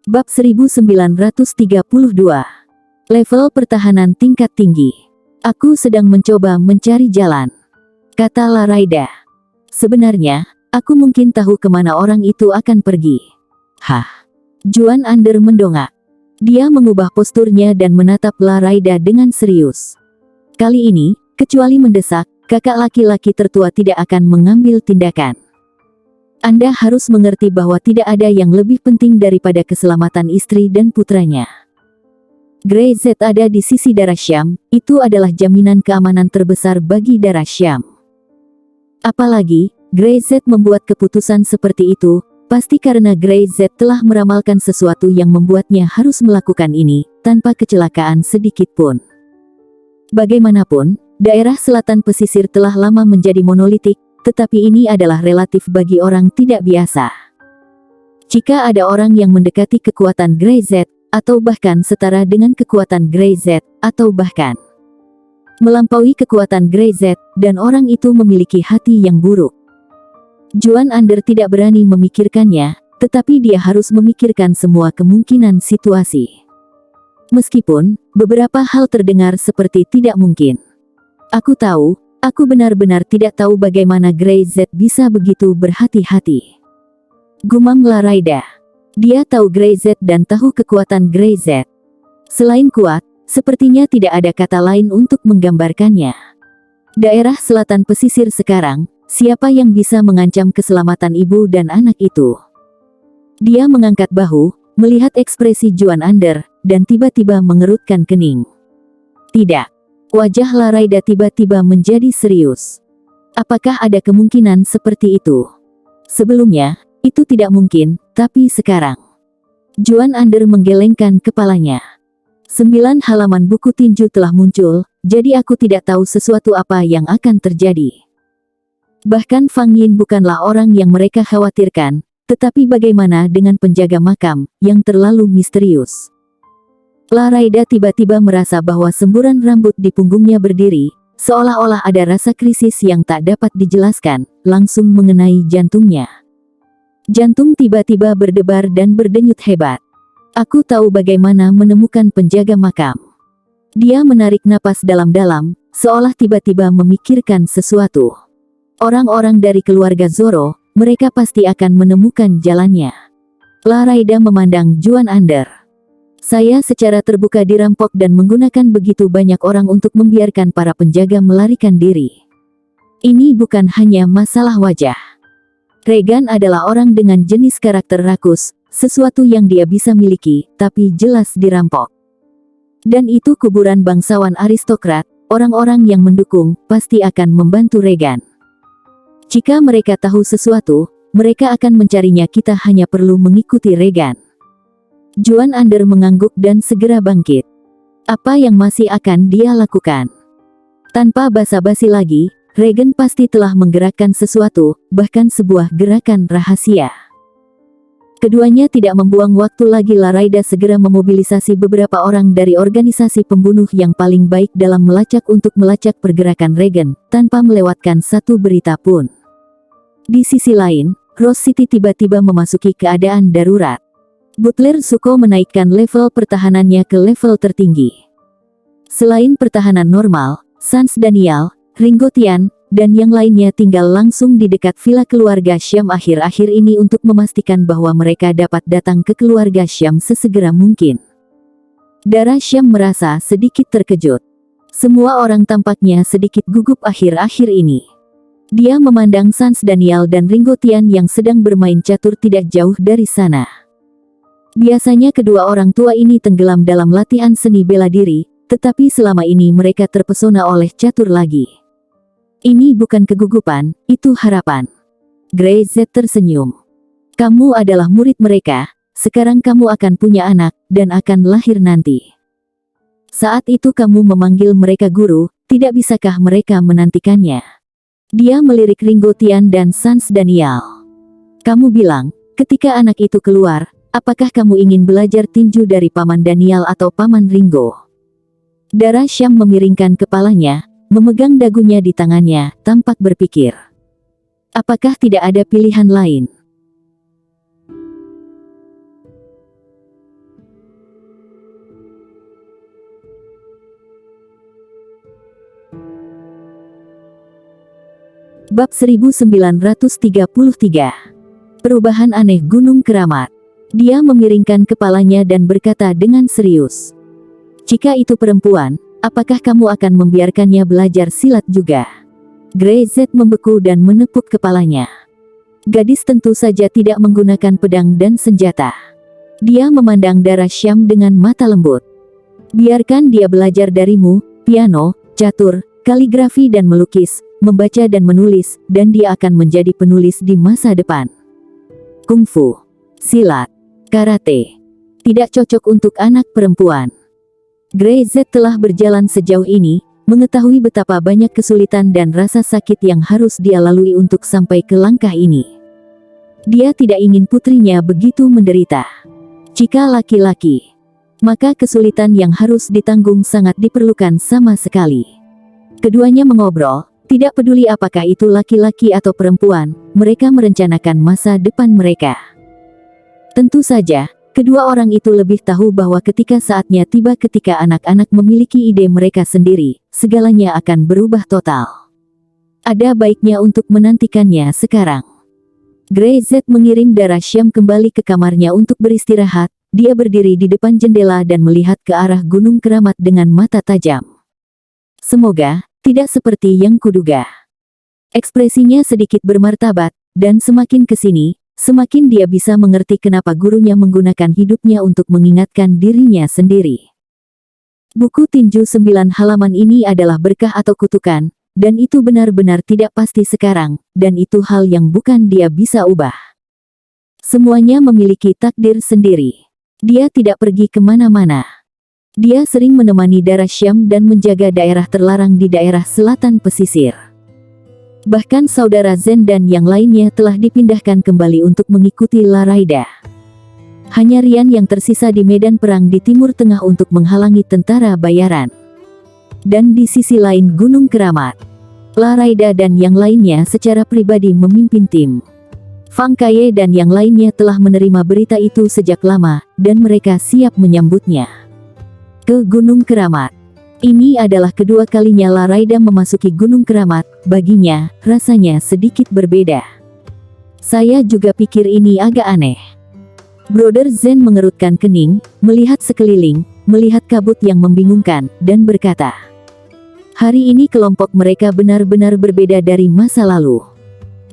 Bab 1932. Level pertahanan tingkat tinggi. Aku sedang mencoba mencari jalan, kata Laraida. Sebenarnya, aku mungkin tahu kemana orang itu akan pergi. Hah? Juan Ander mendongak. Dia mengubah posturnya dan menatap Laraida dengan serius. Kali ini, kecuali mendesak, kakak laki-laki tertua tidak akan mengambil tindakan. Anda harus mengerti bahwa tidak ada yang lebih penting daripada keselamatan istri dan putranya. Grey Z ada di sisi darah Syam, itu adalah jaminan keamanan terbesar bagi darah Syam. Apalagi, Grey Z membuat keputusan seperti itu, pasti karena Grey Z telah meramalkan sesuatu yang membuatnya harus melakukan ini, tanpa kecelakaan sedikit pun. Bagaimanapun, daerah selatan pesisir telah lama menjadi monolitik, tetapi ini adalah relatif bagi orang tidak biasa. Jika ada orang yang mendekati kekuatan Grey Z, atau bahkan setara dengan kekuatan Grey Z, atau bahkan melampaui kekuatan Grey Z, dan orang itu memiliki hati yang buruk. Juan Ander tidak berani memikirkannya, tetapi dia harus memikirkan semua kemungkinan situasi. Meskipun, beberapa hal terdengar seperti tidak mungkin. Aku benar-benar tidak tahu bagaimana Grey Z bisa begitu berhati-hati. Gumam Laraida. Dia tahu Grey Z dan tahu kekuatan Grey Z. Selain kuat, sepertinya tidak ada kata lain untuk menggambarkannya. Daerah selatan pesisir sekarang, siapa yang bisa mengancam keselamatan ibu dan anak itu? Dia mengangkat bahu, melihat ekspresi Juan Ander, dan tiba-tiba mengerutkan kening. Tidak. Wajah Laraida tiba-tiba menjadi serius. Apakah ada kemungkinan seperti itu? Sebelumnya, itu tidak mungkin, tapi sekarang. Juan Ander menggelengkan kepalanya. 9 halaman buku tinju telah muncul, jadi aku tidak tahu sesuatu apa yang akan terjadi. Bahkan Fang Yin bukanlah orang yang mereka khawatirkan, tetapi bagaimana dengan penjaga makam, yang terlalu misterius? Laraida tiba-tiba merasa bahwa semburan rambut di punggungnya berdiri, seolah-olah ada rasa krisis yang tak dapat dijelaskan, langsung mengenai jantungnya. Jantung tiba-tiba berdebar dan berdenyut hebat. Aku tahu bagaimana menemukan penjaga makam. Dia menarik napas dalam-dalam, seolah tiba-tiba memikirkan sesuatu. Orang-orang dari keluarga Zoro, mereka pasti akan menemukan jalannya. Laraida memandang Juan Ander. Saya secara terbuka dirampok dan menggunakan begitu banyak orang untuk membiarkan para penjaga melarikan diri. Ini bukan hanya masalah wajah. Regan adalah orang dengan jenis karakter rakus, sesuatu yang dia bisa miliki, tapi jelas dirampok. Dan itu kuburan bangsawan aristokrat, orang-orang yang mendukung, pasti akan membantu Regan. Jika mereka tahu sesuatu, mereka akan mencarinya, kita hanya perlu mengikuti Regan. Juan Ander mengangguk dan segera bangkit. Apa yang masih akan dia lakukan? Tanpa basa-basi lagi, Regan pasti telah menggerakkan sesuatu, bahkan sebuah gerakan rahasia. Keduanya tidak membuang waktu lagi. Laraida segera memobilisasi beberapa orang dari organisasi pembunuh yang paling baik dalam melacak untuk melacak pergerakan Regan, tanpa melewatkan satu berita pun. Di sisi lain, Rose City tiba-tiba memasuki keadaan darurat. Butler Zuko menaikkan level pertahanannya ke level tertinggi. Selain pertahanan normal, Sans Daniel, Ringo Tian, dan yang lainnya tinggal langsung di dekat villa keluarga Syam akhir-akhir ini untuk memastikan bahwa mereka dapat datang ke keluarga Syam sesegera mungkin. Darah Syam merasa sedikit terkejut. Semua orang tampaknya sedikit gugup akhir-akhir ini. Dia memandang Sans Daniel dan Ringo Tian yang sedang bermain catur tidak jauh dari sana. Biasanya kedua orang tua ini tenggelam dalam latihan seni bela diri, tetapi selama ini mereka terpesona oleh catur lagi. Ini bukan kegugupan, itu harapan. Grey Z tersenyum. Kamu adalah murid mereka, sekarang kamu akan punya anak, dan akan lahir nanti. Saat itu kamu memanggil mereka guru, tidak bisakah mereka menantikannya? Dia melirik Ringo Tian dan Sans Daniel. Kamu bilang, ketika anak itu keluar, apakah kamu ingin belajar tinju dari Paman Daniel atau Paman Ringo? Darah Syam memiringkan kepalanya, memegang dagunya di tangannya, tampak berpikir. Apakah tidak ada pilihan lain? Bab 1933. Perubahan aneh Gunung Keramat. Dia memiringkan kepalanya dan berkata dengan serius. Jika itu perempuan, apakah kamu akan membiarkannya belajar silat juga? Grey Z membeku dan menepuk kepalanya. Gadis tentu saja tidak menggunakan pedang dan senjata. Dia memandang Dara Syam dengan mata lembut. Biarkan dia belajar darimu, piano, catur, kaligrafi dan melukis, membaca dan menulis, dan dia akan menjadi penulis di masa depan. Kungfu, silat, karate, tidak cocok untuk anak perempuan. Grey Z telah berjalan sejauh ini, mengetahui betapa banyak kesulitan dan rasa sakit yang harus dia lalui untuk sampai ke langkah ini. Dia tidak ingin putrinya begitu menderita. Jika laki-laki, maka kesulitan yang harus ditanggung sangat diperlukan sama sekali. Keduanya mengobrol, tidak peduli apakah itu laki-laki atau perempuan, mereka merencanakan masa depan mereka. Tentu saja, kedua orang itu lebih tahu bahwa ketika saatnya tiba ketika anak-anak memiliki ide mereka sendiri, segalanya akan berubah total. Ada baiknya untuk menantikannya sekarang. Grey Z mengirim Dara Syam kembali ke kamarnya untuk beristirahat. Dia berdiri di depan jendela dan melihat ke arah Gunung Keramat dengan mata tajam. Semoga tidak seperti yang kuduga. Ekspresinya sedikit bermartabat, dan semakin kesini, semakin dia bisa mengerti kenapa gurunya menggunakan hidupnya untuk mengingatkan dirinya sendiri. Buku tinju 9 halaman ini adalah berkah atau kutukan, dan itu benar-benar tidak pasti sekarang, dan itu hal yang bukan dia bisa ubah. Semuanya memiliki takdir sendiri. Dia tidak pergi kemana-mana. Dia sering menemani Dara Syam dan menjaga daerah terlarang di daerah selatan pesisir. Bahkan saudara Zen dan yang lainnya telah dipindahkan kembali untuk mengikuti Laraida. Hanya Rian yang tersisa di medan perang di Timur Tengah untuk menghalangi tentara bayaran. Dan di sisi lain Gunung Keramat, Laraida dan yang lainnya secara pribadi memimpin tim. Fang Kaye dan yang lainnya telah menerima berita itu sejak lama, dan mereka siap menyambutnya. Ke Gunung Keramat. Ini adalah kedua kalinya Laraida memasuki Gunung Keramat, baginya, rasanya sedikit berbeda. Saya juga pikir ini agak aneh. Brother Zen mengerutkan kening, melihat sekeliling, melihat kabut yang membingungkan, dan berkata, hari ini kelompok mereka benar-benar berbeda dari masa lalu.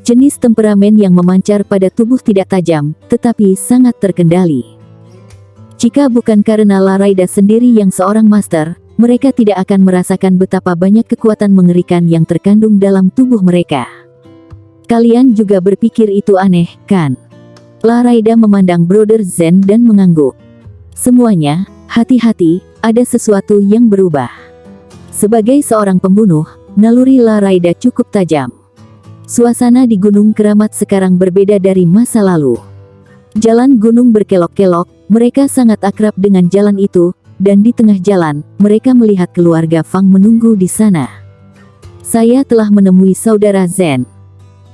Jenis temperamen yang memancar pada tubuh tidak tajam, tetapi sangat terkendali. Jika bukan karena Laraida sendiri yang seorang master, mereka tidak akan merasakan betapa banyak kekuatan mengerikan yang terkandung dalam tubuh mereka. Kalian juga berpikir itu aneh, kan? Laraida memandang Brother Zen dan mengangguk. Semuanya, hati-hati, ada sesuatu yang berubah. Sebagai seorang pembunuh, naluri Laraida cukup tajam. Suasana di Gunung Keramat sekarang berbeda dari masa lalu. Jalan gunung berkelok-kelok, mereka sangat akrab dengan jalan itu, dan di tengah jalan, mereka melihat keluarga Fang menunggu di sana. Saya telah menemui saudara Zen.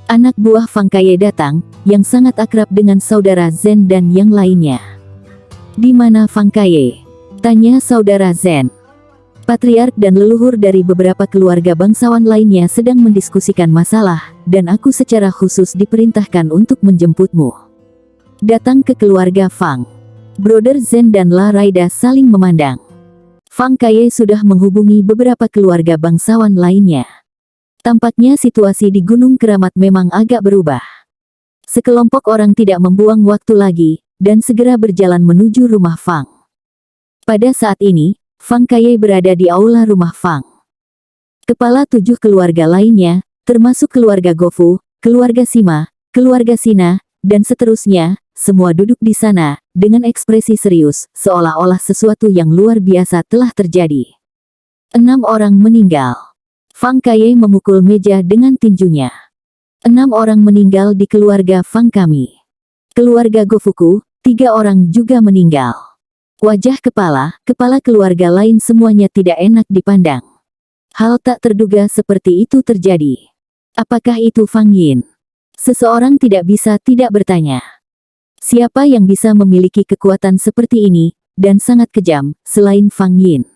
Anak buah Fang Kaye datang, yang sangat akrab dengan saudara Zen dan yang lainnya. Di mana Fang Kaye? Tanya saudara Zen. Patriark dan leluhur dari beberapa keluarga bangsawan lainnya sedang mendiskusikan masalah, dan aku secara khusus diperintahkan untuk menjemputmu. Datang ke keluarga Fang. Brother Zen dan Laraida saling memandang. Fang Kaye sudah menghubungi beberapa keluarga bangsawan lainnya. Tampaknya situasi di Gunung Keramat memang agak berubah. Sekelompok orang tidak membuang waktu lagi, dan segera berjalan menuju rumah Fang. Pada saat ini, Fang Kaye berada di aula rumah Fang. Kepala 7 keluarga lainnya, termasuk keluarga Gofu, keluarga Sima, keluarga Sina, dan seterusnya, semua duduk di sana, dengan ekspresi serius, seolah-olah sesuatu yang luar biasa telah terjadi. 6 orang meninggal. Fang Kaye memukul meja dengan tinjunya. 6 orang meninggal di keluarga Fang kami. Keluarga Gofuku, 3 orang juga meninggal. Wajah kepala keluarga lain semuanya tidak enak dipandang. Hal tak terduga seperti itu terjadi. Apakah itu Fang Yin? Seseorang tidak bisa tidak bertanya. Siapa yang bisa memiliki kekuatan seperti ini, dan sangat kejam, selain Fang Yin?